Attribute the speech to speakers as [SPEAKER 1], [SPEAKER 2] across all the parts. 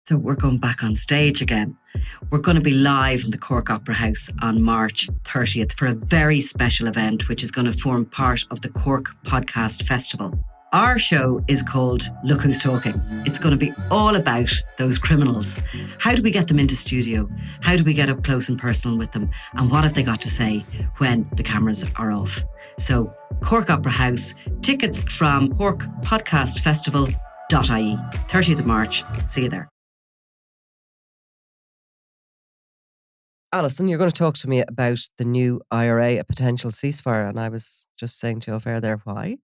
[SPEAKER 1] So we're going back on stage again. We're going to be live in the Cork Opera House on March 30th for a very special event, which is going to form part of the Cork Podcast Festival. Our show is called Look Who's Talking. It's going to be all about those criminals. How do we get them into studio? How do we get up close and personal with them? And what have they got to say when the cameras are off? So Cork Opera House, tickets from corkpodcastfestival.ie, 30th of March. See you there.
[SPEAKER 2] Allison, you're going to talk to me about the new IRA, a potential ceasefire, and I was just saying to you off air there why,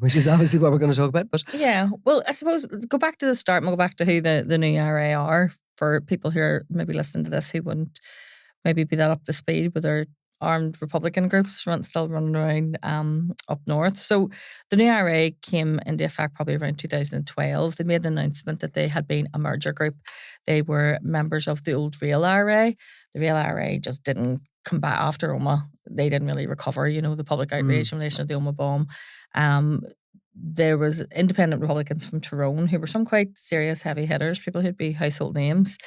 [SPEAKER 2] which is obviously what we're going to talk about. But
[SPEAKER 3] yeah, well, I suppose go back to the start and we'll go back to who the new IRA are for people who are maybe listening to this who wouldn't maybe be that up to speed with their armed Republican groups still running around up north. So the new IRA came into effect probably around 2012. They made an announcement that they had been a merger group. They were members of the old real IRA. The real IRA just didn't come back after Oma. They didn't really recover, the public outrage in relation to the Oma bomb. There was independent Republicans from Tyrone who were some quite serious heavy hitters, people who'd be household names.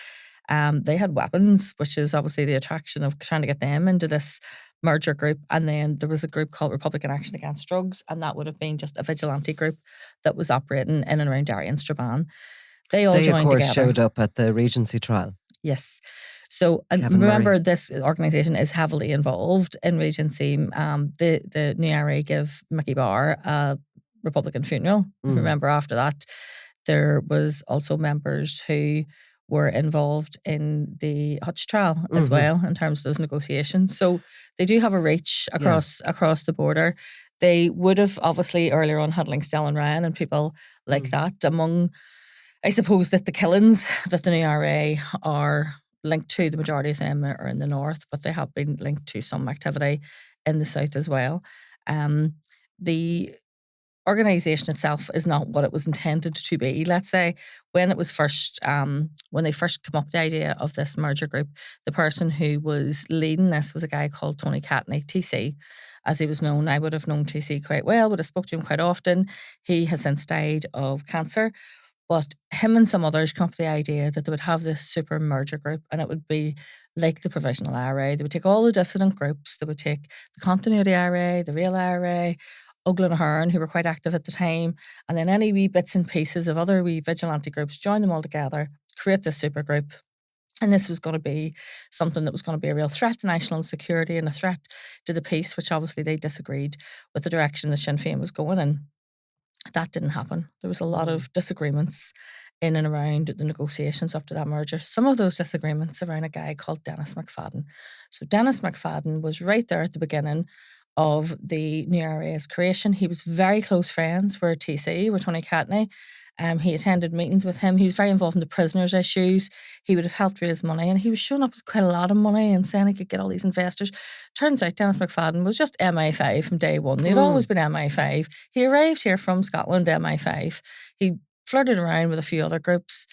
[SPEAKER 3] They had weapons, which is obviously the attraction of trying to get them into this merger group. And then there was a group called Republican Action Against Drugs, and that would have been just a vigilante group that was operating in and around Derry and Strabane. They all joined
[SPEAKER 2] of course,
[SPEAKER 3] together.
[SPEAKER 2] showed up at the Regency trial.
[SPEAKER 3] Yes. So, and
[SPEAKER 2] Kevin
[SPEAKER 3] remember,
[SPEAKER 2] Murray.
[SPEAKER 3] this organisation is heavily involved in Regency. The new IRA give Mickey Barr a Republican funeral. Remember, after that, there was also members who were involved in the Hutch trial as well in terms of those negotiations. So they do have a reach across the border. They would have obviously earlier on had links to Ellen Ryan and people like that. Among, I suppose, that the killings that the new IRA are linked to, the majority of them are in the north, but they have been linked to some activity in the south as well. The organisation itself is not what it was intended to be. Let's say when it was first, when they first came up with the idea of this merger group, the person who was leading this was a guy called Tony Catney, TC, as he was known. I would have known TC quite well, would have spoke to him quite often. He has since died of cancer, but him and some others come up with the idea that they would have this super merger group, and it would be like the provisional IRA. They would take all the dissident groups, they would take the continuity IRA, the real IRA, Uglan Ahern, who were quite active at the time, and then any wee bits and pieces of other wee vigilante groups, join them all together, create this super group. And this was going to be something that was going to be a real threat to national security and a threat to the peace, which obviously they disagreed with the direction that Sinn Féin was going in. That didn't happen. There was a lot of disagreements in and around the negotiations up to that merger. Some of those disagreements around a guy called Dennis McFadden. So Dennis McFadden was right there at the beginning of the new IRA's creation. He was very close friends with TC, with Tony Catney. He attended meetings with him. He was very involved in the prisoners' issues. He would have helped raise money, and he was showing up with quite a lot of money and saying he could get all these investors. Turns out Dennis McFadden was just MI5 from day one. He'd always been MI5. He arrived here from Scotland, MI5. He flirted around with a few other groups,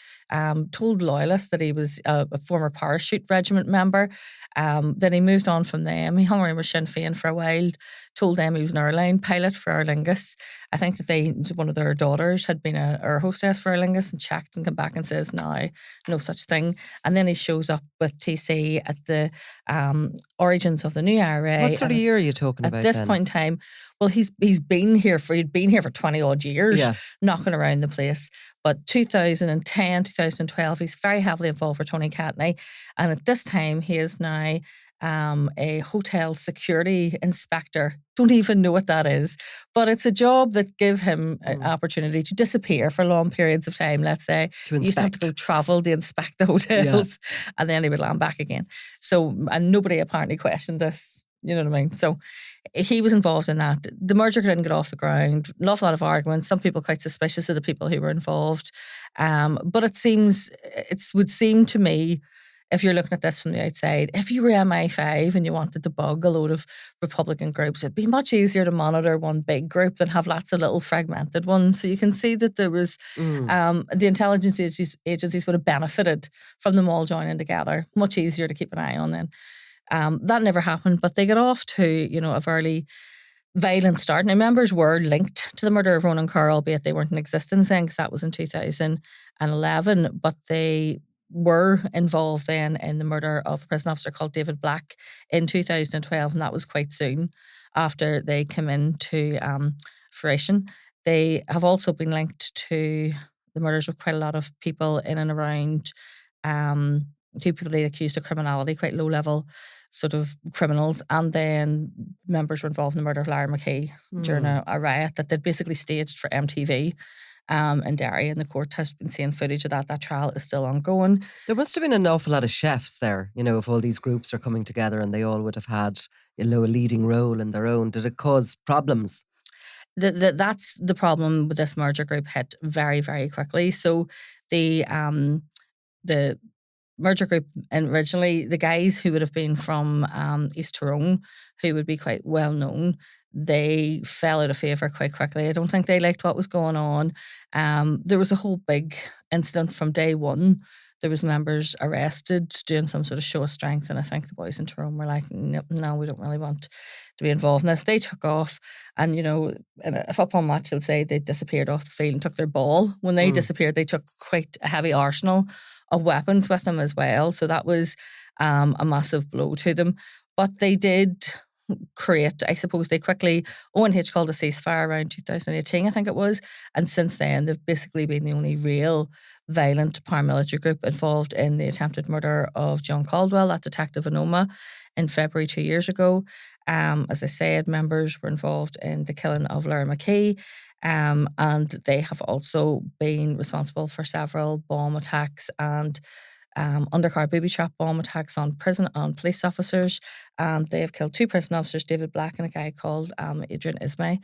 [SPEAKER 3] told loyalists that he was a former parachute regiment member. Then he moved on from them. He hung around with Sinn Féin for a while, told them he was an airline pilot for Aer Lingus. I think that one of their daughters had been a air hostess for Aer Lingus and checked and come back and says, no such thing. And then he shows up with TC at the origins of the new IRA.
[SPEAKER 2] What sort of year are you talking about
[SPEAKER 3] at this
[SPEAKER 2] then?
[SPEAKER 3] point in time? Well, he'd been here for 20 odd years, knocking around the place. But 2010, 2012, he's very heavily involved with Tony Catney. And at this time, he is now a hotel security inspector. Don't even know what that is. But it's a job that give him an opportunity to disappear for long periods of time, let's say.
[SPEAKER 2] To
[SPEAKER 3] He used to have to go travel to inspect the hotels, and then he would land back again. So, and nobody apparently questioned this. You know what I mean? So he was involved in that. The merger didn't get off the ground. An awful lot of arguments. Some people quite suspicious of the people who were involved. But it would seem to me, if you're looking at this from the outside, if you were MI5 and you wanted to bug a load of Republican groups, it'd be much easier to monitor one big group than have lots of little fragmented ones. So you can see that there was the intelligence agencies would have benefited from them all joining together. Much easier to keep an eye on then. That never happened, but they got off to, a violent start. Now, members were linked to the murder of Ronan Kerr, albeit they weren't in existence then, because that was in 2011, but they were involved then in the murder of a prison officer called David Black in 2012, and that was quite soon after they came into fruition. They have also been linked to the murders of quite a lot of people in and around people they accused of criminality, quite low level sort of criminals, and then members were involved in the murder of Larry McKee during a riot that they'd basically staged for MTV in Derry, and the court has been seeing footage of that. That trial is still ongoing.
[SPEAKER 2] There must have been an awful lot of chefs there, if all these groups are coming together and they all would have had a leading role in their own. Did it cause problems?
[SPEAKER 3] That's the problem with this merger group hit very, very quickly. So the merger group, and originally the guys who would have been from East Tyrone, who would be quite well known, they fell out of favour quite quickly. I don't think they liked what was going on. There was a whole big incident from day one. There was members arrested doing some sort of show of strength, and I think the boys in Tyrone were like, no, we don't really want to be involved in this. They took off, and in a football match, I would say they disappeared off the field and took their ball. When they disappeared, they took quite a heavy arsenal of weapons with them as well. So that was a massive blow to them. But they did create, I suppose they quickly, ONH called a ceasefire around 2018, I think it was. And since then, they've basically been the only real violent paramilitary group involved in the attempted murder of John Caldwell, that detective in Omagh, in February 2 years ago. As I said, members were involved in the killing of Larry McKee. And they have also been responsible for several bomb attacks and undercar booby trap bomb attacks on prison and police officers. They have killed 2 prison officers, David Black and a guy called Adrian Ismay,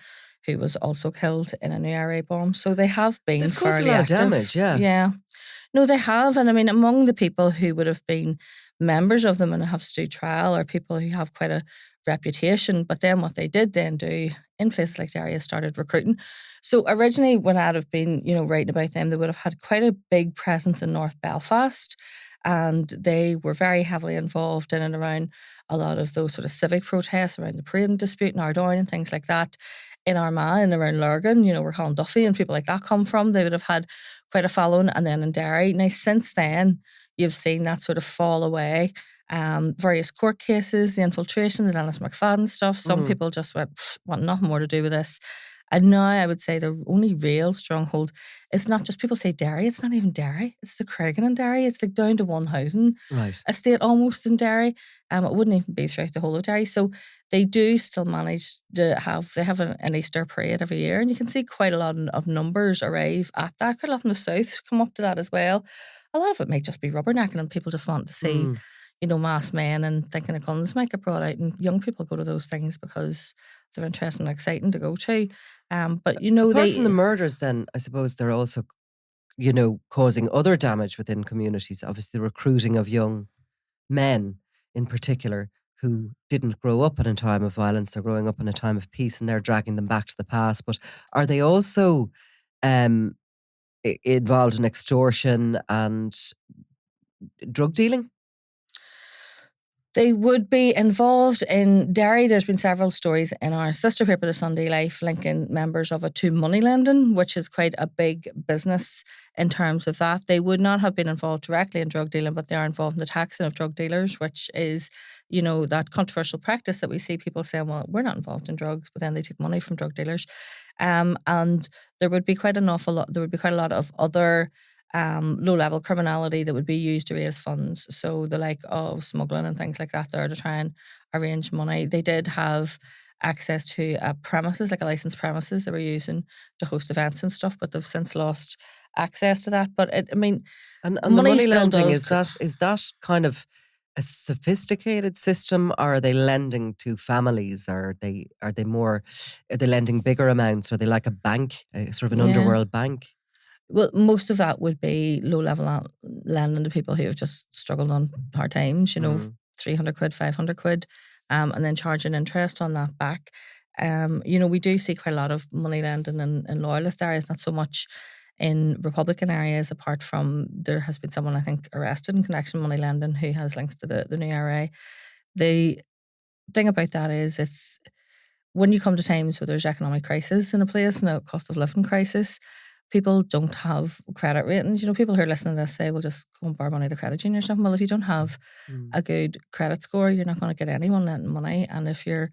[SPEAKER 3] who was also killed in an IRA bomb. So they have been
[SPEAKER 2] They've caused
[SPEAKER 3] fairly
[SPEAKER 2] a lot
[SPEAKER 3] active.
[SPEAKER 2] of damage, yeah.
[SPEAKER 3] Yeah. No, they have. And I mean, among the people who would have been members of them and have stood trial are people who have quite a reputation. But then what they did then do in places like Derry is started recruiting. So originally when I'd have been, writing about them, they would have had quite a big presence in North Belfast. And they were very heavily involved in and around a lot of those sort of civic protests around the parade dispute in Ardoyne and things like that. In Armagh and around Lurgan, where Colin Duffy and people like that come from, they would have had quite a following. And then in Derry. Now, since then, you've seen that sort of fall away. Various court cases, the infiltration, the Dennis McFadden stuff. Some people just want nothing more to do with this. And now I would say the only real stronghold is not just, people say Derry, it's not even Derry. It's the Craigan in Derry. It's like down to one housing estate almost in Derry. It wouldn't even be throughout the whole of Derry. So they do still manage to have an Easter parade every year. And you can see quite a lot of numbers arrive at that. Quite a lot from the south come up to that as well. A lot of it might just be rubbernecking and people just want to see masked men and thinking the guns might get brought out, and young people go to those things because they're interesting and exciting to go to. But
[SPEAKER 2] apart from the murders, then I suppose they're also, causing other damage within communities. Obviously, the recruiting of young men, in particular, who didn't grow up in a time of violence. They're growing up in a time of peace, and they're dragging them back to the past. But are they also involved in extortion and drug dealing?
[SPEAKER 3] They would be involved in Derry. There's been several stories in our sister paper, The Sunday Life, linking members of it to money lending, which is quite a big business in terms of that. They would not have been involved directly in drug dealing, but they are involved in the taxing of drug dealers, which is, that controversial practice that we see people saying, well, we're not involved in drugs, but then they take money from drug dealers. And there would be quite a lot of other low-level criminality that would be used to raise funds. So the like of smuggling and things like that there to try and arrange money. They did have access to premises, like a licensed premises they were using to host events and stuff, but they've since lost access to that. But and
[SPEAKER 2] the money lending, is that kind of a sophisticated system, or are they lending to families? Or are they lending bigger amounts? Are they like a bank, sort of an underworld bank?
[SPEAKER 3] Well, most of that would be low-level lending to people who have just struggled on hard times, 300 quid, 500 quid, and then charging interest on that back. We do see quite a lot of money lending in loyalist areas, not so much in Republican areas, apart from there has been someone, I think, arrested in connection with money lending who has links to the new IRA. The thing about that is when you come to times where there's economic crisis in a place and a cost of living crisis, people don't have credit ratings. People who are listening to this say, well, just go and borrow money at the credit union or something. Well, if you don't have a good credit score, you're not going to get anyone lending money. And if your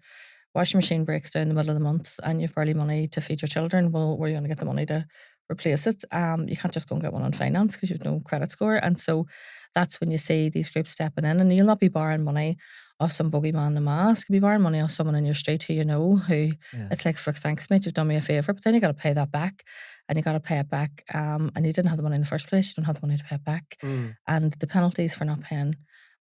[SPEAKER 3] washing machine breaks down in the middle of the month and you've barely money to feed your children, well, where are you going to get the money to replace it? You can't just go and get one on finance because you've no credit score. And so that's when you see these groups stepping in, and you'll not be borrowing money off some bogeyman in a mask. You'll be borrowing money off someone in your street who it's like, for thanks mate, you've done me a favour, but then you got to pay that back, and you got to pay it back, and you didn't have the money in the first place, you don't have the money to pay it back. And the penalties for not paying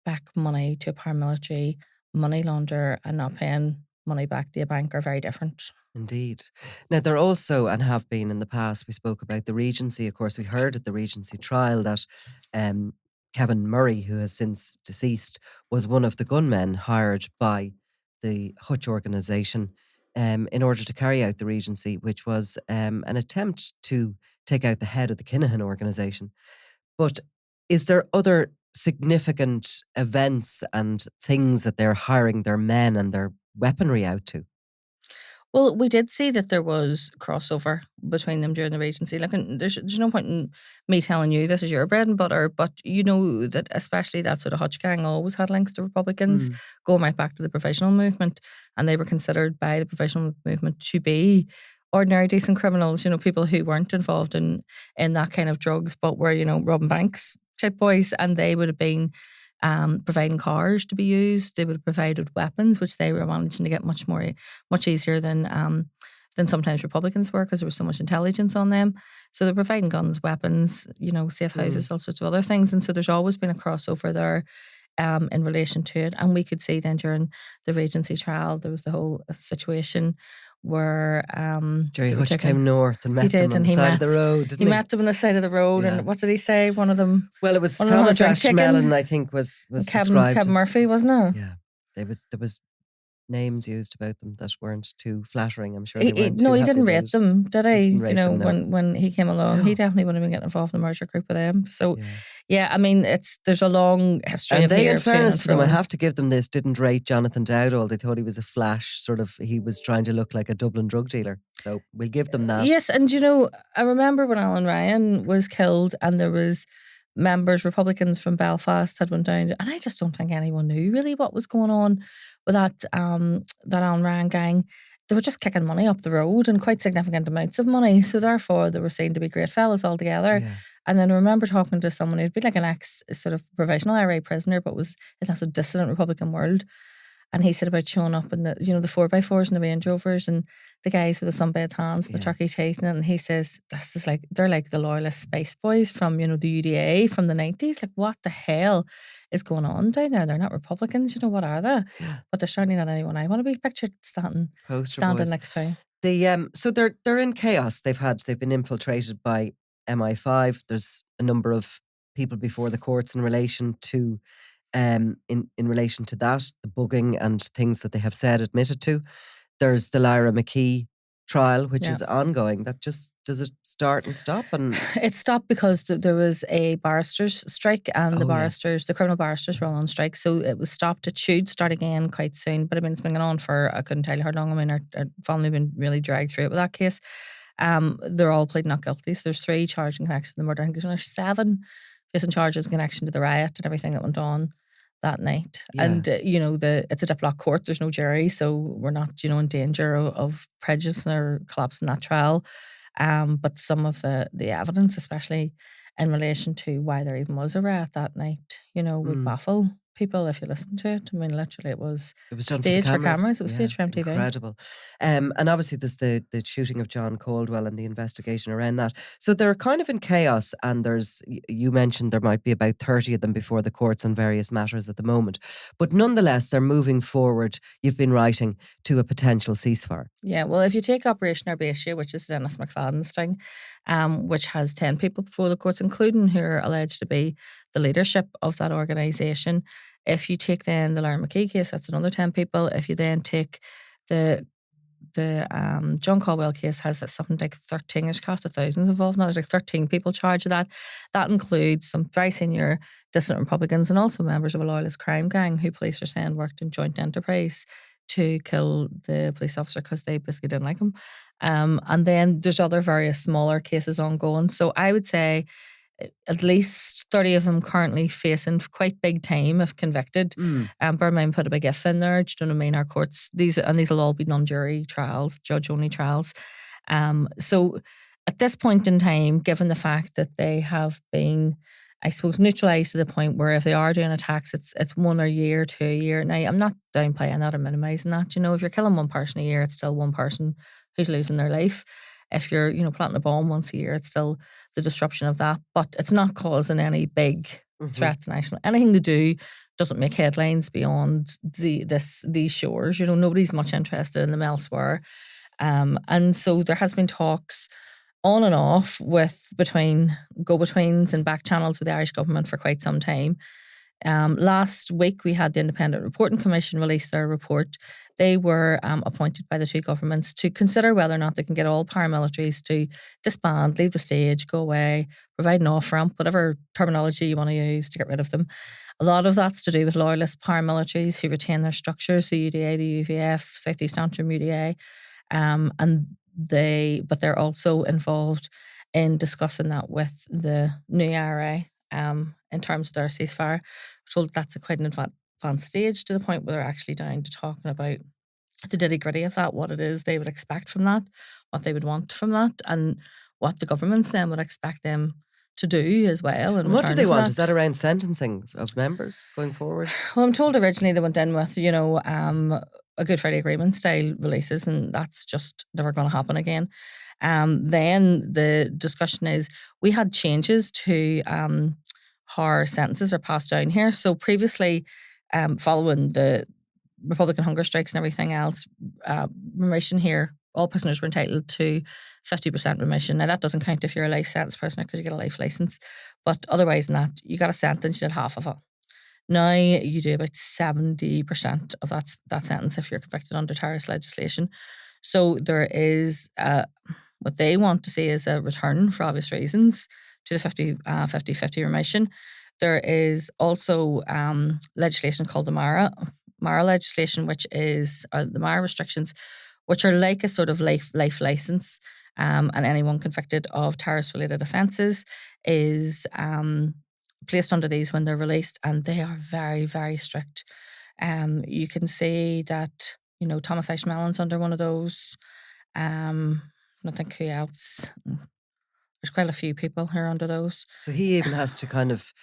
[SPEAKER 3] back money to a paramilitary money launderer and not paying money back to a bank are very different.
[SPEAKER 2] Indeed. Now, there also, and have been in the past, we spoke about the Regency. Of course, we heard at the Regency trial that Kevin Murray, who has since deceased, was one of the gunmen hired by the Hutch organisation in order to carry out the Regency, which was an attempt to take out the head of the Kinahan organisation. But is there other significant events and things that they're hiring their men and their weaponry out to?
[SPEAKER 3] Well, we did see that there was crossover between them during the Regency. Like, and there's no point in me telling you this is your bread and butter, but you know that especially that sort of Hutch gang always had links to Republicans, going right back to the provisional movement, and they were considered by the provisional movement to be ordinary decent criminals. People who weren't involved in that kind of drugs, but were robbing banks type boys, and they would have been providing cars to be used. They would have provided weapons, which they were managing to get much easier than sometimes Republicans were, because there was so much intelligence on them. So they're providing guns, weapons, safe houses, all sorts of other things. And so there's always been a crossover there in relation to it. And we could see then during the Regency trial, there was the whole situation where
[SPEAKER 2] Jerry Hutch came north and met them on the side of the road, didn't he?
[SPEAKER 3] He met them on the side of the road,
[SPEAKER 2] Yeah.
[SPEAKER 3] and what did he say? One of them...
[SPEAKER 2] Well, it was
[SPEAKER 3] one of them
[SPEAKER 2] Thomas
[SPEAKER 3] had drink chicken.
[SPEAKER 2] Ashmelon, I think, was described
[SPEAKER 3] Kevin
[SPEAKER 2] as...
[SPEAKER 3] Murphy, wasn't it?
[SPEAKER 2] Yeah. There was names used about them that weren't too flattering. I'm sure
[SPEAKER 3] He
[SPEAKER 2] they weren't
[SPEAKER 3] no,
[SPEAKER 2] too
[SPEAKER 3] he
[SPEAKER 2] happy
[SPEAKER 3] didn't
[SPEAKER 2] about
[SPEAKER 3] rate
[SPEAKER 2] it.
[SPEAKER 3] them, did he?
[SPEAKER 2] Didn't rate them, no.
[SPEAKER 3] When he came along,
[SPEAKER 2] No.
[SPEAKER 3] he definitely wouldn't have been getting involved in the merger group with them. So,
[SPEAKER 2] Yeah.
[SPEAKER 3] yeah, I mean, there's a long history
[SPEAKER 2] And
[SPEAKER 3] of
[SPEAKER 2] they,
[SPEAKER 3] here
[SPEAKER 2] in
[SPEAKER 3] of to and
[SPEAKER 2] fairness to them, I
[SPEAKER 3] fro.
[SPEAKER 2] have to give them this, didn't rate Jonathan Dowdall. They thought he was a flash, he was trying to look like a Dublin drug dealer. So we'll give them that.
[SPEAKER 3] Yes, and I remember when Alan Ryan was killed, and there was Republicans from Belfast had went down, and I just don't think anyone knew really what was going on with that Alan Ryan gang. They were just kicking money up the road, and quite significant amounts of money. So therefore, they were seen to be great fellas altogether.
[SPEAKER 2] Yeah.
[SPEAKER 3] And then I remember talking to someone who'd been like an ex sort of provisional IRA prisoner, but was in that sort of dissident Republican world. And he said about showing up in the 4x4s and the Range Rovers and the guys with the sunbathed hands, the
[SPEAKER 2] Yeah.
[SPEAKER 3] turkey teeth, and he says this is like they're like the loyalist Spice Boys from the UDA from the 90s. Like, what the hell is going on down there? They're not Republicans, what are they?
[SPEAKER 2] Yeah.
[SPEAKER 3] But they're certainly not anyone I want to be pictured standing
[SPEAKER 2] Poster
[SPEAKER 3] standing
[SPEAKER 2] boys.
[SPEAKER 3] next to.
[SPEAKER 2] So they're in chaos. They've been infiltrated by MI5. There's a number of people before the courts in relation to in relation to that, the bugging and things that they have said admitted to. There's the Lyra McKee trial, which
[SPEAKER 3] Yeah.
[SPEAKER 2] is ongoing. That just, does it start and stop? And
[SPEAKER 3] It stopped because there was a barristers' strike, and
[SPEAKER 2] Oh, yes.
[SPEAKER 3] the criminal barristers were all on strike. So it was stopped. It should start again quite soon. But I mean, it's been going on for, I couldn't tell you how long. I mean, our family have been really dragged through it with that case. They're all pleading not guilty. So there's 3 charged in connection to the murder. I think there's another 7 facing charges in connection to the riot and everything that went on that night.
[SPEAKER 2] Yeah.
[SPEAKER 3] And it's a diplock court. There's no jury, so we're not in danger of prejudice or collapsing that trial. But some of the evidence, especially in relation to why there even was a riot that night, would baffle people if you listen to it. I mean, literally, it was
[SPEAKER 2] it was done
[SPEAKER 3] staged
[SPEAKER 2] for
[SPEAKER 3] for
[SPEAKER 2] the
[SPEAKER 3] cameras. It was staged for MTV.
[SPEAKER 2] Incredible. And obviously there's the shooting of John Caldwell and the investigation around that. So they're kind of in chaos, and there's, you mentioned there might be about 30 of them before the courts on various matters at the moment. But nonetheless, they're moving forward, you've been writing, to a potential ceasefire.
[SPEAKER 3] Yeah, well, if you take Operation Herbatia, which is Dennis McFadden's thing, which has 10 people before the courts, including who are alleged to be the leadership of that organisation. If you take then the Lyra McKee case, that's another 10 people. If you then take the John Caldwell case, has something like 13-ish cast of thousands involved. Now there's like 13 people charged with that. That includes some very senior dissident Republicans and also members of a loyalist crime gang who police are saying worked in joint enterprise to kill the police officer because they basically didn't like him. And then there's other various smaller cases ongoing. So I would say at least 30 of them currently facing quite big time if convicted. Bear in mind, put a big if in there. Do you know what I mean? Our courts, these will all be non-jury trials, judge-only trials. So at this point in time, given the fact that they have been, I suppose, neutralised to the point where if they are doing attacks, it's 1 year, 2 year. Now, I'm not downplaying that or minimising that. You know, if you're killing one person a year, it's still one person who's losing their life. If you're, planting a bomb once a year, it's still the disruption of that. But it's not causing any big threat to national. Anything to do doesn't make headlines beyond these shores. You know, nobody's much interested in them elsewhere. And so there has been talks on and off between go-betweens and back channels with the Irish government for quite some time. Last week, we had the Independent Reporting Commission release their report. They were appointed by the two governments to consider whether or not they can get all paramilitaries to disband, leave the stage, go away, provide an off-ramp, whatever terminology you want to use to get rid of them. A lot of that's to do with loyalist paramilitaries who retain their structures, the UDA, the UVF, South East Antrim UDA, but they're also involved in discussing that with the new IRA. In terms of their ceasefire, we're told that's quite an advanced stage to the point where they're actually down to talking about the nitty-gritty of that, what it is they would expect from that, what they would want from that, and what the governments then would expect them to do as well.
[SPEAKER 2] And what do they want? Is that around sentencing of members going forward?
[SPEAKER 3] Well, I'm told originally they went in with, a Good Friday Agreement style releases, and that's just never going to happen again. Then the discussion is we had changes to how sentences are passed down here. So previously, following the Republican hunger strikes and everything else, remission here, all prisoners were entitled to 50% remission. Now, that doesn't count if you're a life sentence prisoner because you get a life licence. But otherwise than that, you got a sentence, you did half of it. Now you do about 70% of that sentence if you're convicted under terrorist legislation. So there is what they want to see is a return, for obvious reasons, to the 50-50 remission. There is also legislation called the MARA legislation, which is the MARA restrictions, which are like a sort of life license, and anyone convicted of terrorist-related offences is placed under these when they're released, and they are very, very strict. You can see that, Thomas Ishmaelin's under one of those. I don't think who else. There's quite a few people who are under those.
[SPEAKER 2] So he even has to kind of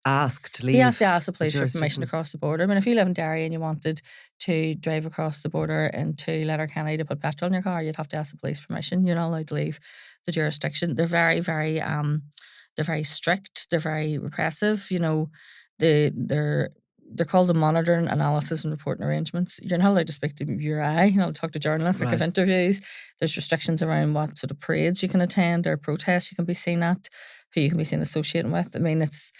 [SPEAKER 2] ask to leave.
[SPEAKER 3] He has to ask the police for permission to cross the border. I mean, if you live in Derry and you wanted to drive across the border into Letterkenny to put petrol in your car, you'd have to ask the police permission. You're not allowed to leave the jurisdiction. They're very, very they're very strict. They're very repressive. They're called the monitoring, analysis and reporting arrangements. You're not allowed to speak to your eye. You're not allowed to talk to journalists or give interviews. There's restrictions around what sort of parades you can attend or protests you can be seen at, who you can be seen associating with. I mean, it's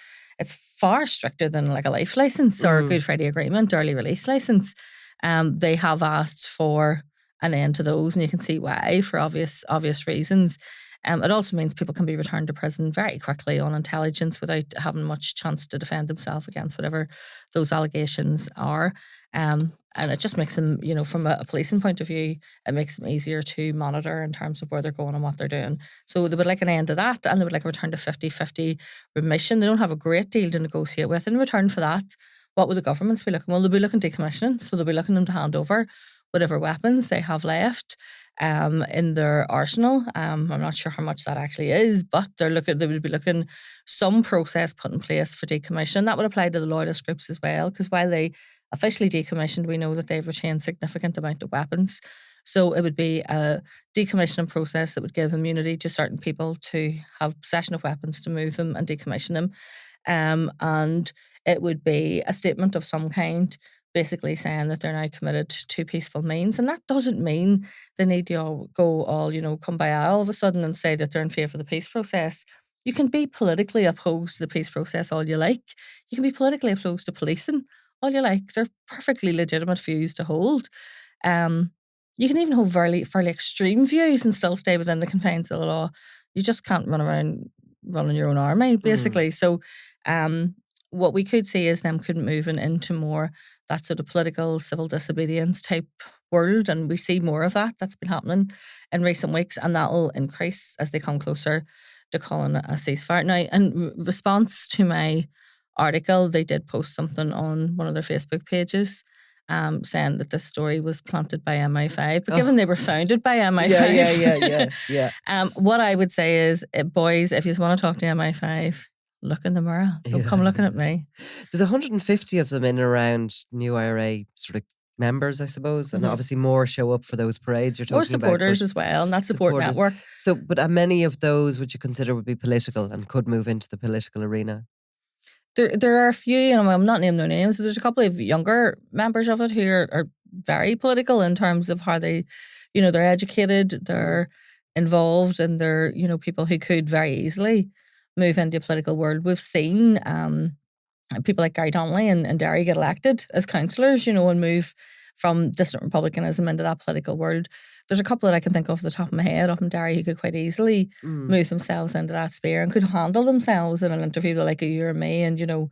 [SPEAKER 3] far stricter than like a life licence or a Good Friday Agreement, early release licence. They have asked for an end to those, and you can see why, for obvious reasons. It also means people can be returned to prison very quickly on intelligence without having much chance to defend themselves against whatever those allegations are. And it just makes them, from a policing point of view, it makes them easier to monitor in terms of where they're going and what they're doing. So they would like an end to that, and they would like a return to 50-50 remission. They don't have a great deal to negotiate with. In return for that, what would the governments be looking? Well, they'll be looking decommissioning. So they'll be looking them to hand over whatever weapons they have left in their arsenal. I'm not sure how much that actually is, but they would be looking some process put in place for decommission. That would apply to the loyalist groups as well, because while they officially decommissioned, we know that they've retained significant amount of weapons. So it would be a decommissioning process that would give immunity to certain people to have possession of weapons, to move them and decommission them. And it would be a statement of some kind, basically saying that they're now committed to peaceful means. And that doesn't mean they need to go all kumbaya all of a sudden and say that they're in favour of the peace process. You can be politically opposed to the peace process all you like. You can be politically opposed to policing all you like. They're perfectly legitimate views to hold. You can even hold fairly extreme views and still stay within the confines of the law. You just can't run around running your own army, basically. So what we could see is them could moving into more that sort of political civil disobedience type world, and we see more of that. That's been happening in recent weeks, and that'll increase as they come closer to calling a ceasefire. Now, in response to my article, they did post something on one of their Facebook pages saying that this story was planted by MI5. But given they were founded by MI5,
[SPEAKER 2] yeah.
[SPEAKER 3] What I would say is, boys, if you just want to talk to MI5, look in the mirror. Don't come looking at me.
[SPEAKER 2] There's 150 of them in and around new IRA sort of members, I suppose, and obviously more show up for those parades you're talking
[SPEAKER 3] More supporters
[SPEAKER 2] about,
[SPEAKER 3] as well, and that support network.
[SPEAKER 2] So, but many of those would you consider would be political and could move into the political arena?
[SPEAKER 3] There are a few, and I'm not naming their names. There's a couple of younger members of it who are very political in terms of how they, they're educated, they're involved, and they're, people who could very easily move into a political world. We've seen people like Gary Donnelly and Derry get elected as councillors, and move from dissident republicanism into that political world. There's a couple that I can think of off the top of my head up in Derry who could quite easily move themselves into that sphere and could handle themselves in an interview like you or me, and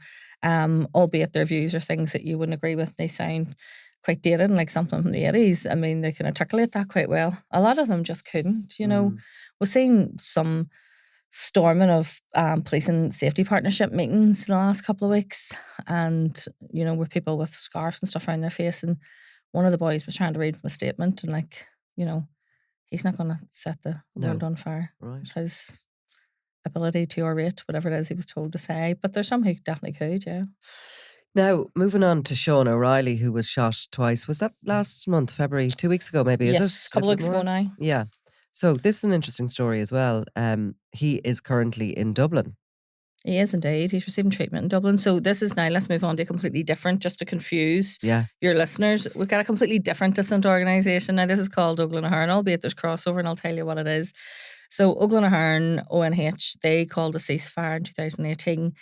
[SPEAKER 3] albeit their views are things that you wouldn't agree with. They sound quite dated and like something from the 80s. I mean, they can articulate that quite well. A lot of them just couldn't. We've seen some storming of police and safety partnership meetings in the last couple of weeks, and with people with scarves and stuff around their face, and one of the boys was trying to read from a statement, and he's not going to set the world on fire.
[SPEAKER 2] Right.
[SPEAKER 3] His ability to orate whatever it is he was told to say, but there's some who definitely could, yeah.
[SPEAKER 2] Now, moving on to Sean O'Reilly, who was shot twice. Was that last month, February, 2 weeks ago maybe?
[SPEAKER 3] Yes,
[SPEAKER 2] is it?
[SPEAKER 3] A couple of weeks ago now.
[SPEAKER 2] Yeah. So this is an interesting story as well. He is currently in Dublin.
[SPEAKER 3] He is indeed. He's receiving treatment in Dublin. So this is now, let's move on to a completely different, just to confuse your listeners. We've got a completely different dissident organisation. Now this is called Oglan Ahern, albeit there's crossover, and I'll tell you what it is. So Oglan Ahern, ONH, they called a ceasefire in 2018.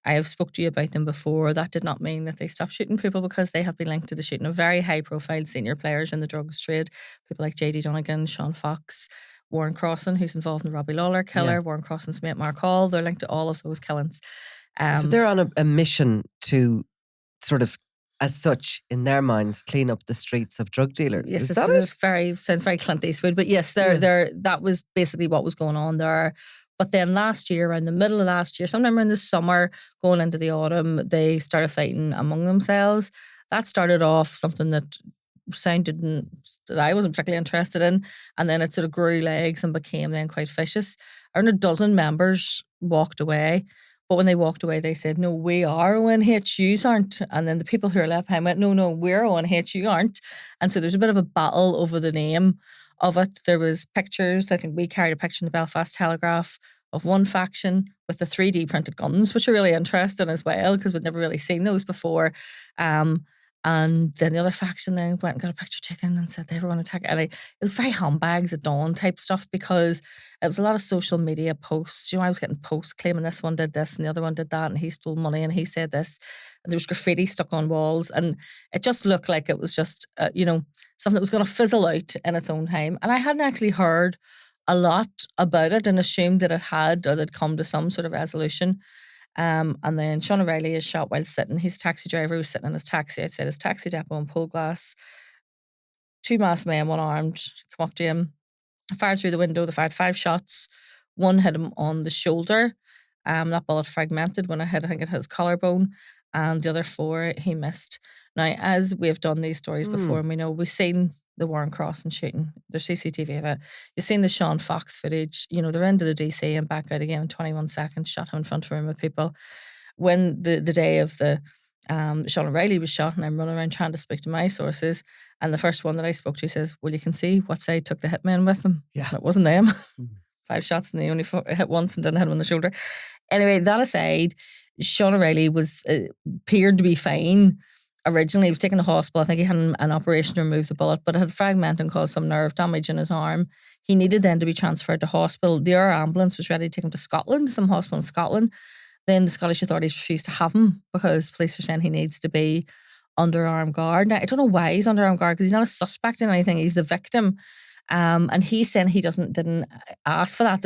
[SPEAKER 3] I have spoke to you about them before. That did not mean that they stopped shooting people, because they have been linked to the shooting of very high profile senior players in the drugs trade. People like JD Donegan, Sean Fox, Warren Crossan, who's involved in the Robbie Lawler killer, Warren Crossan's mate Mark Hall. They're linked to all of those killings.
[SPEAKER 2] So they're on a mission to sort of, as such, in their minds, clean up the streets of drug dealers.
[SPEAKER 3] Yes,
[SPEAKER 2] is that it?
[SPEAKER 3] Sounds very Clint Eastwood. But yes, that was basically what was going on there. But then last year, around the middle of last year, sometime around the summer, going into the autumn, they started fighting among themselves. That started off something that that I wasn't particularly interested in, and then it sort of grew legs and became then quite vicious. Around a dozen members walked away, but when they walked away, they said, "No, we are ONH, you aren't." And then the people who are left behind went, "No, we're ONH, you aren't." And so there's a bit of a battle over the name of it. There was pictures. I think we carried a picture in the Belfast Telegraph of one faction with the 3D printed guns, which are really interesting as well, because we'd never really seen those before. And then the other faction then went and got a picture taken and said they were going to attack it. And it was very handbags at dawn type stuff, because it was a lot of social media posts. I was getting posts claiming this one did this and the other one did that, and he stole money and he said this. And there was graffiti stuck on walls, and it just looked like it was just, something that was going to fizzle out in its own time. And I hadn't actually heard a lot about it and assumed that it had, or that it'd come to some sort of resolution. And then Sean O'Reilly is shot while sitting. He's a taxi driver who's sitting in his taxi outside his taxi depot in Poleglass. Two masked men, one armed, come up to him, fired through the window. They fired 5 shots. One hit him on the shoulder. That bullet fragmented when it hit, I think it hit his collarbone. And the other 4 he missed. Now, as we've done these stories before, and we know, we've seen the Warren Crossan shooting. There's CCTV of it. You've seen the Sean Fox footage. They're into the DC and back out again in 21 seconds, shot him in front of a room of people. When the day of the Sean O'Reilly was shot, and I'm running around trying to speak to my sources, and the first one that I spoke to says, "Well, you can see what side took the hitman with them."
[SPEAKER 2] Yeah.
[SPEAKER 3] And it wasn't them. 5 shots, and they only hit once and didn't hit him on the shoulder. Anyway, that aside, Sean O'Reilly appeared to be fine. Originally, he was taken to hospital. I think he had an operation to remove the bullet, but it had fragmented and caused some nerve damage in his arm. He needed then to be transferred to hospital. The air ambulance was ready to take him to Scotland, some hospital in Scotland. Then the Scottish authorities refused to have him because police are saying he needs to be under armed guard. Now, I don't know why he's under armed guard, because he's not a suspect in anything. He's the victim. And he's saying he didn't ask for that.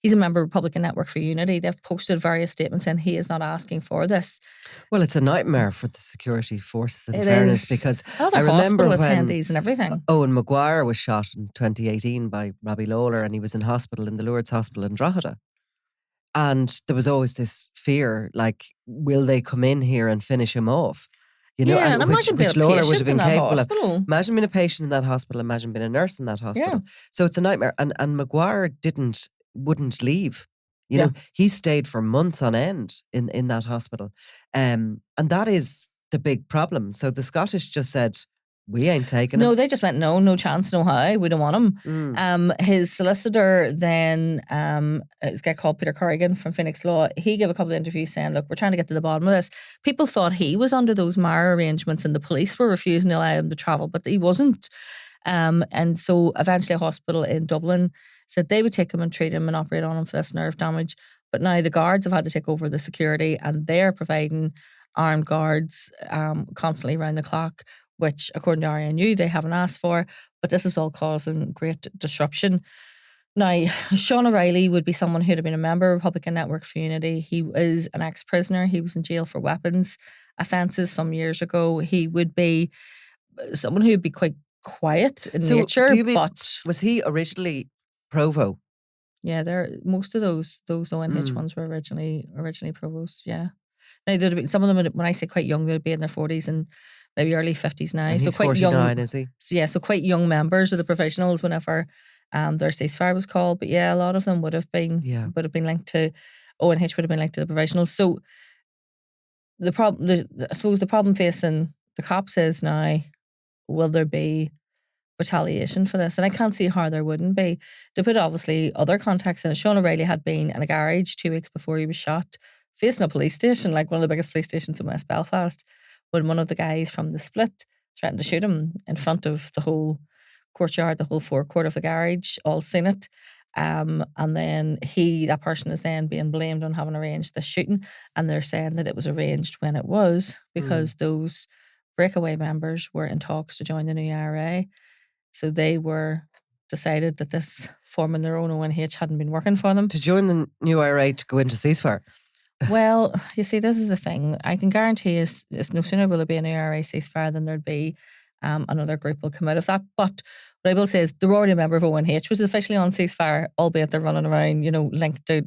[SPEAKER 3] He's a member of Republican Network for Unity. They've posted various statements saying he is not asking for this.
[SPEAKER 2] Well, it's a nightmare for the security forces, in
[SPEAKER 3] It
[SPEAKER 2] fairness,
[SPEAKER 3] is.
[SPEAKER 2] because
[SPEAKER 3] Another
[SPEAKER 2] I remember
[SPEAKER 3] hospital
[SPEAKER 2] when
[SPEAKER 3] attendees and everything.
[SPEAKER 2] Owen Maguire was shot in 2018 by Robbie Lawler, and he was in hospital in the Lourdes Hospital in Drogheda. And there was always this fear, like, will they come in here and finish him off?
[SPEAKER 3] Yeah, and imagine being a
[SPEAKER 2] Lawler would have
[SPEAKER 3] patient
[SPEAKER 2] been
[SPEAKER 3] in that
[SPEAKER 2] capable of.
[SPEAKER 3] hospital.
[SPEAKER 2] Imagine being a patient in that hospital, imagine being a nurse in that hospital.
[SPEAKER 3] Yeah.
[SPEAKER 2] So it's a nightmare. And Maguire wouldn't leave.
[SPEAKER 3] Yeah.
[SPEAKER 2] He stayed for months on end in that hospital. And that is the big problem. So the Scottish just said, we ain't taking him.
[SPEAKER 3] No, they just went, no chance, no how, we don't want him. His solicitor then, this guy called Peter Corrigan from Phoenix Law, he gave a couple of interviews saying, look, we're trying to get to the bottom of this. People thought he was under those Mara arrangements and the police were refusing to allow him to travel, but he wasn't. And so eventually a hospital in Dublin said they would take him and treat him and operate on him for this nerve damage. But now the guards have had to take over the security and they're providing armed guards constantly around the clock, which, according to RNU, they haven't asked for. But this is all causing great disruption. Now, Sean O'Reilly would be someone who'd have been a member of Republican Network for Unity. He is an ex-prisoner. He was in jail for weapons offences some years ago. He would be someone who would be quite quiet in nature. But
[SPEAKER 2] was he originally Provo?
[SPEAKER 3] Yeah, most of those ONH ones were originally Provos. Yeah. Now there'd be some of them. When I say quite young, they'd be in their 40s and maybe early 50s now.
[SPEAKER 2] And he's
[SPEAKER 3] quite
[SPEAKER 2] 49,
[SPEAKER 3] young,
[SPEAKER 2] is he?
[SPEAKER 3] So yeah, so quite young members of the provisionals whenever their ceasefire was called. But yeah, a lot of them would have been linked to ONH, would have been linked to the provisionals. So I suppose the problem facing the cops is now, will there be retaliation for this? And I can't see how there wouldn't be. To put obviously other context in it, Sean O'Reilly had been in a garage 2 weeks before he was shot, facing a police station, like one of the biggest police stations in West Belfast, when one of the guys from the Split threatened to shoot him in front of the whole courtyard, the whole forecourt of the garage, all seen it. And then that person is then being blamed on having arranged the shooting, and they're saying that it was arranged when it was because those breakaway members were in talks to join the new IRA. So they were decided that this forming their own ONH hadn't been working for them.
[SPEAKER 2] To join the new IRA to go into ceasefire?
[SPEAKER 3] Well, you see, this is the thing. I can guarantee it's no sooner will there be an IRA ceasefire than there'd be another group will come out of that. But what I will say is they're already a member of ONH, which is officially on ceasefire, albeit they're running around, linked to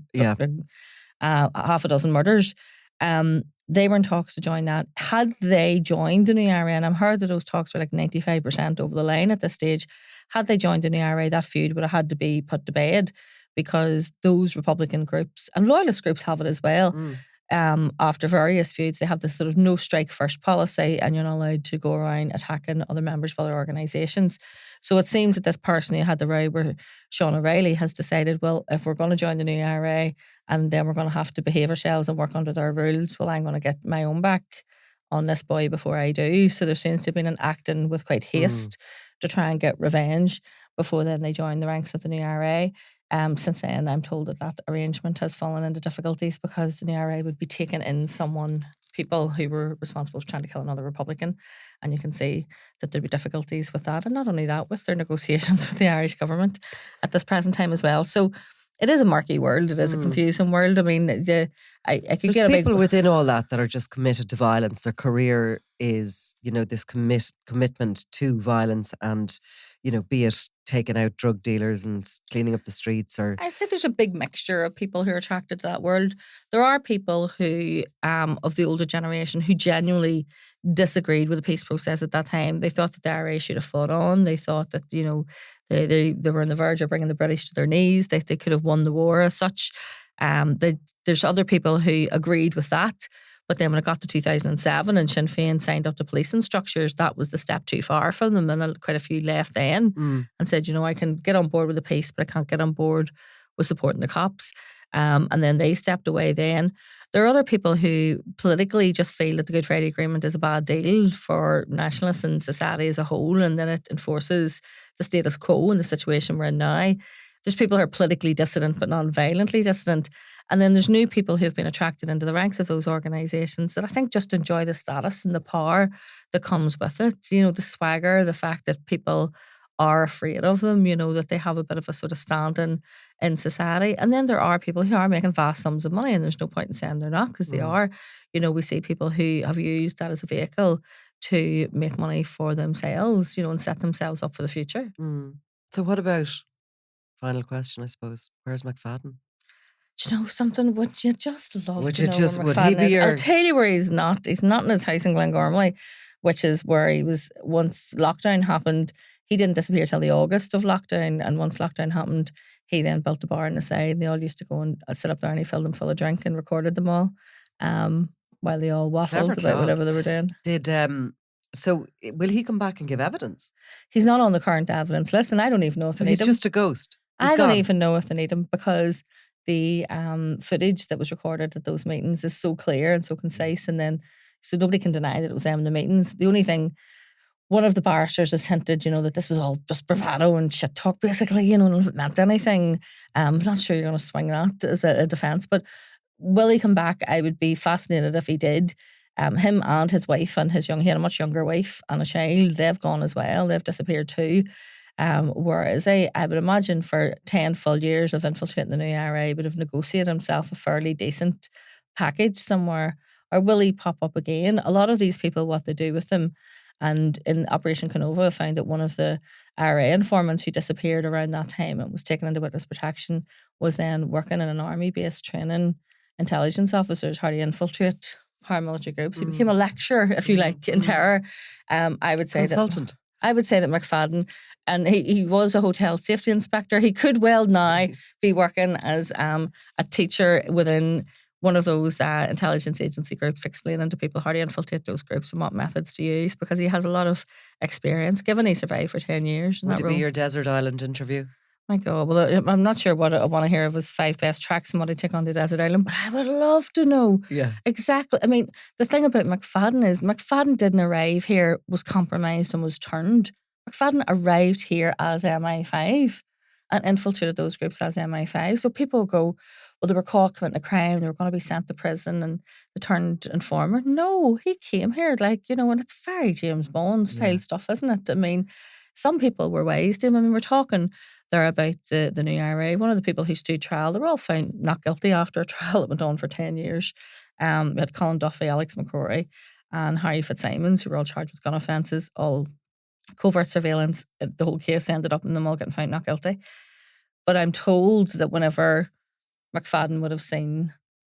[SPEAKER 3] half a dozen murders. They were in talks to join that. Had they joined the new IRA, and I've heard that those talks were like 95% over the line at this stage, had they joined the new IRA, that feud would have had to be put to bed, because those Republican groups and loyalist groups have it as well. After various feuds, they have this sort of no strike first policy, and you're not allowed to go around attacking other members of other organisations. So it seems that this person who had the row where Sean O'Reilly has decided, well, if we're going to join the new IRA and then we're going to have to behave ourselves and work under their rules, well, I'm going to get my own back on this boy before I do. So there seems to have been an acting with quite haste to try and get revenge before then they join the ranks of the new IRA. Since then, I'm told that arrangement has fallen into difficulties because the new IRA would be taking in people who were responsible for trying to kill another Republican. And you can see that there'd be difficulties with that. And not only that, with their negotiations with the Irish government at this present time as well. So it is a murky world. It is a confusing world. I mean, I could get a big...
[SPEAKER 2] people within all that are just committed to violence. Their career is, this commitment to violence and, be it taking out drug dealers and cleaning up the streets, or...
[SPEAKER 3] I'd say there's a big mixture of people who are attracted to that world. There are people who, of the older generation, who genuinely disagreed with the peace process at that time. They thought that the IRA should have fought on. They thought that, they were on the verge of bringing the British to their knees. They could have won the war as such. There's other people who agreed with that. But then when it got to 2007 and Sinn Féin signed up to policing structures, that was the step too far for them. And quite a few left then and said, I can get on board with the peace, but I can't get on board with supporting the cops. And then they stepped away then. There are other people who politically just feel that the Good Friday Agreement is a bad deal for nationalists and society as a whole, and that it enforces the status quo in the situation we're in now. There's people who are politically dissident but not violently dissident. And then there's new people who have been attracted into the ranks of those organisations that I think just enjoy the status and the power that comes with it. The swagger, the fact that people are afraid of them, that they have a bit of a sort of standing in society. And then there are people who are making vast sums of money, and there's no point in saying they're not, because they are. We see people who have used that as a vehicle to make money for themselves, and set themselves up for the future.
[SPEAKER 2] So what about, final question, I suppose, where's McFadden?
[SPEAKER 3] Do you know something? Would you just love
[SPEAKER 2] Would
[SPEAKER 3] to
[SPEAKER 2] you
[SPEAKER 3] know
[SPEAKER 2] just-
[SPEAKER 3] where
[SPEAKER 2] would he
[SPEAKER 3] McFadden
[SPEAKER 2] be
[SPEAKER 3] is?
[SPEAKER 2] your-
[SPEAKER 3] I'll tell you where he's not. He's not in his house in Glengormley, which is where he was once lockdown happened. He didn't disappear till the August of lockdown, and once lockdown happened, he then built a bar on the side, and they all used to go and sit up there, and he filled them full of drink and recorded them all, while they all waffled
[SPEAKER 2] Clever
[SPEAKER 3] about whatever
[SPEAKER 2] jobs.
[SPEAKER 3] they were doing.
[SPEAKER 2] So will he come back and give evidence?
[SPEAKER 3] He's not on the current evidence list, and I don't even know if
[SPEAKER 2] So
[SPEAKER 3] they
[SPEAKER 2] he's
[SPEAKER 3] need him.
[SPEAKER 2] just a ghost. He's
[SPEAKER 3] I don't
[SPEAKER 2] gone.
[SPEAKER 3] even know if they need him, because the footage that was recorded at those meetings is so clear and so concise, and then so nobody can deny that it was them in the meetings. The only thing, one of the barristers has hinted, that this was all just bravado and shit talk, basically, and if it meant anything. I'm not sure you're going to swing that as a defence, but will he come back? I would be fascinated if he did. Him and his wife and he had a much younger wife and a child. They've gone as well. They've disappeared too. Whereas I would imagine for 10 full years of infiltrating the new IRA, he would have negotiated himself a fairly decent package somewhere. Or will he pop up again? A lot of these people, what they do with them, and in Operation Canova, found that one of the IRA informants who disappeared around that time and was taken into witness protection was then working in an army base training intelligence officers how to infiltrate paramilitary groups. He became a lecturer, if you like, in terror. I would say
[SPEAKER 2] Consultant.
[SPEAKER 3] I would say that McFadden, and he was a hotel safety inspector. He could well now be working as a teacher within one of those intelligence agency groups, explaining to people how to infiltrate those groups and what methods to use, because he has a lot of experience, given he survived for 10 years.
[SPEAKER 2] Would it be your desert island interview?
[SPEAKER 3] My God, well, I'm not sure what I want to hear of his 5 best tracks and what he'd take on the desert island, but I would love to know.
[SPEAKER 2] Yeah.
[SPEAKER 3] Exactly. I mean, the thing about McFadden is McFadden didn't arrive here, was compromised and was turned. McFadden arrived here as MI5 and infiltrated those groups as MI5. So people go, well, they were caught committing a crime, they were going to be sent to prison, and they turned informer. No, he came here, and it's very James Bond style stuff, isn't it? I mean, some people were wise to him. I mean, we're talking there about the new IRA. One of the people who stood trial, they were all found not guilty after a trial that went on for 10 years. We had Colin Duffy, Alex McCrory, and Harry Fitzsimons, who were all charged with gun offences, all covert surveillance. The whole case ended up in them all getting found not guilty. But I'm told that whenever McFadden would have seen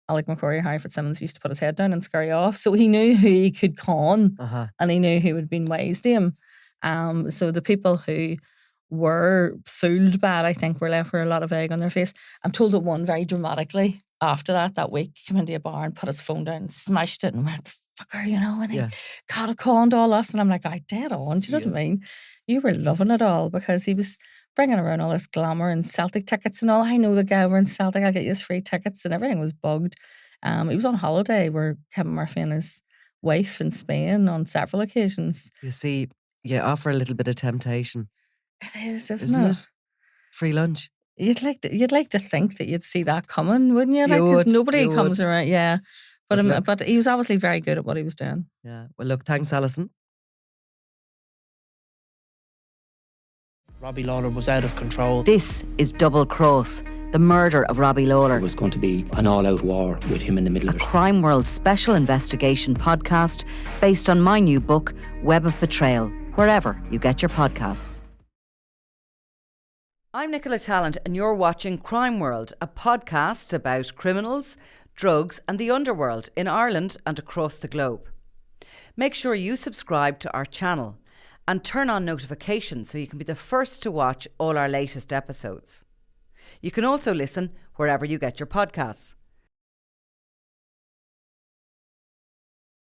[SPEAKER 3] Alec McCrory, Harry Fitzsimons used to put his head down and scurry off. So he knew who he could con, and he knew who had been wise to him. So the people who were fooled by it, I think, were left with a lot of egg on their face. I'm told that one very dramatically after that week came into a bar and put his phone down and smashed it and went, the fucker, and he caught a conned all us. And I'm like, I dead on, do you know what I mean? You were loving it all, because he was bringing around all this glamour and Celtic tickets and all. I know the guy over in Celtic, I'll get you his free tickets, and everything was bugged. He was on holiday with Kevin Murphy and his wife in Spain on several occasions.
[SPEAKER 2] You see, you offer a little bit of temptation.
[SPEAKER 3] It is,
[SPEAKER 2] isn't it? Free lunch.
[SPEAKER 3] You'd like to think that you'd see that coming, wouldn't you?
[SPEAKER 2] You
[SPEAKER 3] Because
[SPEAKER 2] would,
[SPEAKER 3] nobody
[SPEAKER 2] you
[SPEAKER 3] comes
[SPEAKER 2] would.
[SPEAKER 3] around, yeah. But he was obviously very good at what he was doing.
[SPEAKER 2] Yeah. Well, look, thanks, Alison.
[SPEAKER 4] Robbie Lawler was out of control.
[SPEAKER 1] This is Double Cross, the murder of Robbie Lawler.
[SPEAKER 5] It was going to be an all-out war with him in the middle of
[SPEAKER 1] A
[SPEAKER 5] it.
[SPEAKER 1] Crime World special investigation podcast based on my new book, Web of Betrayal, wherever you get your podcasts. I'm Nicola Tallant, and you're watching Crime World, a podcast about criminals, drugs and the underworld in Ireland and across the globe. Make sure you subscribe to our channel and turn on notifications so you can be the first to watch all our latest episodes. You can also listen wherever you get your podcasts.